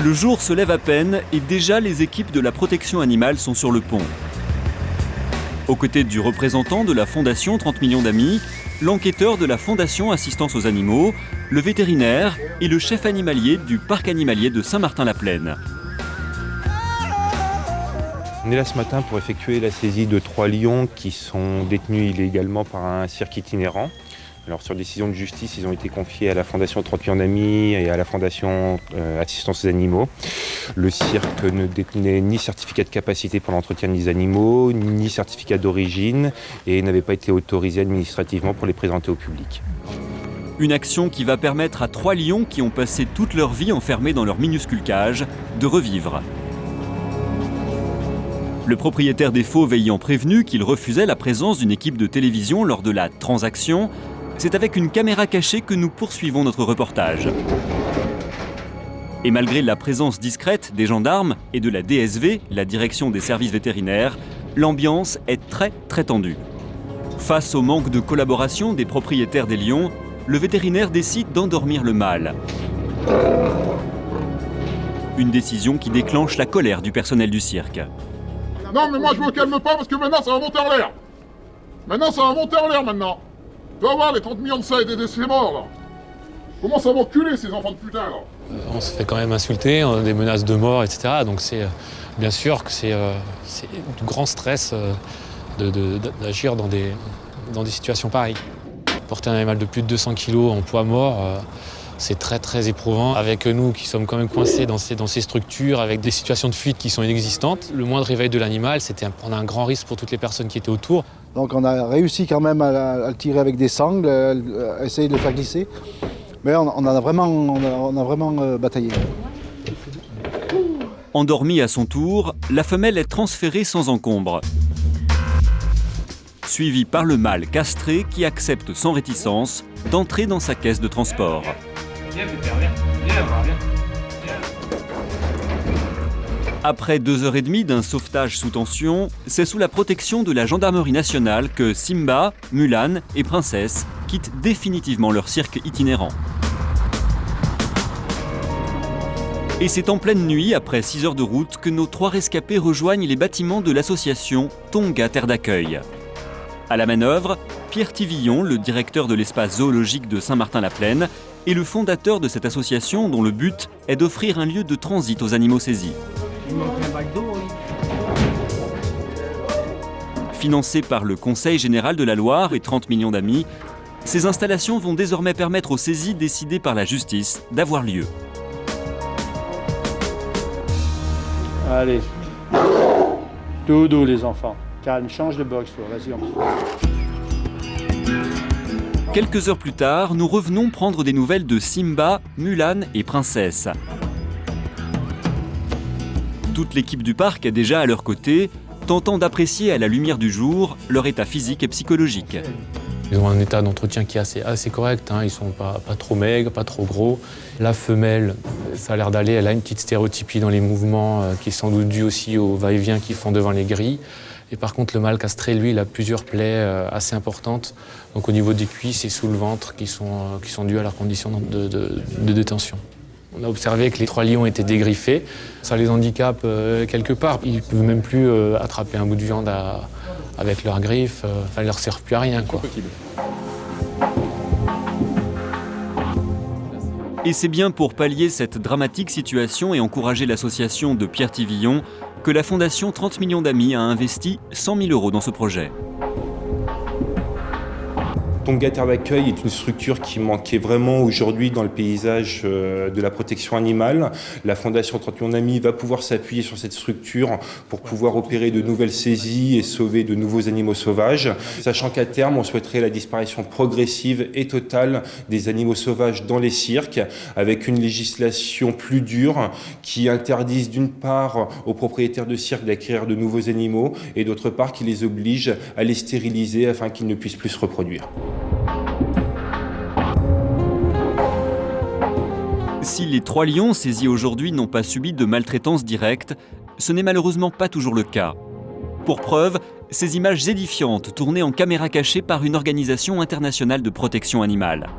Le jour se lève à peine et déjà les équipes de la protection animale sont sur le pont. Aux côtés du représentant de la Fondation 30 millions d'amis, l'enquêteur de la Fondation Assistance aux animaux, le vétérinaire et le chef animalier du parc animalier de Saint-Martin-la-Plaine. On est là ce matin pour effectuer la saisie de 3 lions qui sont détenus illégalement par un cirque itinérant. Alors sur décision de justice, ils ont été confiés à la Fondation 30 millions d'amis et à la Fondation Assistance aux animaux. Le cirque ne détenait ni certificat de capacité pour l'entretien des animaux, ni certificat d'origine et n'avait pas été autorisé administrativement pour les présenter au public. Une action qui va permettre à 3 lions qui ont passé toute leur vie enfermés dans leur minuscule cage de revivre. Le propriétaire des fauves ayant prévenu qu'il refusait la présence d'une équipe de télévision lors de la transaction, c'est avec une caméra cachée que nous poursuivons notre reportage. Et malgré la présence discrète des gendarmes et de la DSV, la direction des services vétérinaires, l'ambiance est très tendue. Face au manque de collaboration des propriétaires des lions, le vétérinaire décide d'endormir le mâle. Une décision qui déclenche la colère du personnel du cirque. Non mais moi je me calme pas parce que maintenant ça va monter en l'air. Maintenant ça va monter en l'air maintenant. Tu vas voir les 30 millions de ça et des décès morts là. Comment ça va enculer ces enfants de putain là. On se fait quand même insulter, on a des menaces de mort, etc. Donc c'est bien sûr que c'est du grand stress d'agir dans des situations pareilles. Porter un animal de plus de 200 kg en poids mort, c'est très éprouvant. Avec nous qui sommes quand même coincés dans ces structures, avec des situations de fuite qui sont inexistantes, le moindre réveil de l'animal, c'était prendre un grand risque pour toutes les personnes qui étaient autour. Donc on a réussi quand même à le tirer avec des sangles, à essayer de le faire glisser. Mais on a vraiment bataillé. Endormie à son tour, la femelle est transférée sans encombre. Suivie par le mâle castré qui accepte sans réticence d'entrer dans sa caisse de transport. Après 2h30 d'un sauvetage sous tension, c'est sous la protection de la gendarmerie nationale que Simba, Mulan et Princesse quittent définitivement leur cirque itinérant. Et c'est en pleine nuit, après 6 heures de route, que nos 3 rescapés rejoignent les bâtiments de l'association Tonga Terre d'accueil. À la manœuvre, Pierre Tivillon, le directeur de l'espace zoologique de Saint-Martin-la-Plaine, et le fondateur de cette association dont le but est d'offrir un lieu de transit aux animaux saisis. Financées par le Conseil général de la Loire et 30 millions d'amis, ces installations vont désormais permettre aux saisies décidées par la justice d'avoir lieu. Allez, dodo les enfants, calme, change de box, vas-y on peut. Quelques heures plus tard, nous revenons prendre des nouvelles de Simba, Mulan et Princesse. Toute l'équipe du parc est déjà à leur côté, tentant d'apprécier à la lumière du jour leur état physique et psychologique. Ils ont un état d'entretien qui est assez correct, hein. Ils sont pas trop maigres, pas trop gros. La femelle, ça a l'air d'aller, elle a une petite stéréotypie dans les mouvements qui est sans doute due aussi au va-et-vient qu'ils font devant les grilles. Et par contre, le mâle castré, lui, il a plusieurs plaies assez importantes. Donc au niveau des cuisses et sous le ventre qui sont dues à leurs conditions de détention. On a observé que les 3 lions étaient dégriffés. Ça les handicape quelque part. Ils ne peuvent même plus attraper un bout de viande avec leurs griffes. Ça ne leur sert plus à rien, quoi. Et c'est bien pour pallier cette dramatique situation et encourager l'association de Pierre Tivillon que la Fondation 30 millions d'amis a investi 100 000 € dans ce projet. Tonga Terre d'accueil est une structure qui manquait vraiment aujourd'hui dans le paysage de la protection animale. La Fondation 30 millions d'amis va pouvoir s'appuyer sur cette structure pour pouvoir opérer de nouvelles saisies et sauver de nouveaux animaux sauvages. Sachant qu'à terme, on souhaiterait la disparition progressive et totale des animaux sauvages dans les cirques, avec une législation plus dure qui interdise d'une part aux propriétaires de cirques d'acquérir de nouveaux animaux et d'autre part qui les oblige à les stériliser afin qu'ils ne puissent plus se reproduire. Si les 3 lions saisis aujourd'hui n'ont pas subi de maltraitance directe, ce n'est malheureusement pas toujours le cas. Pour preuve, ces images édifiantes tournées en caméra cachée par une organisation internationale de protection animale.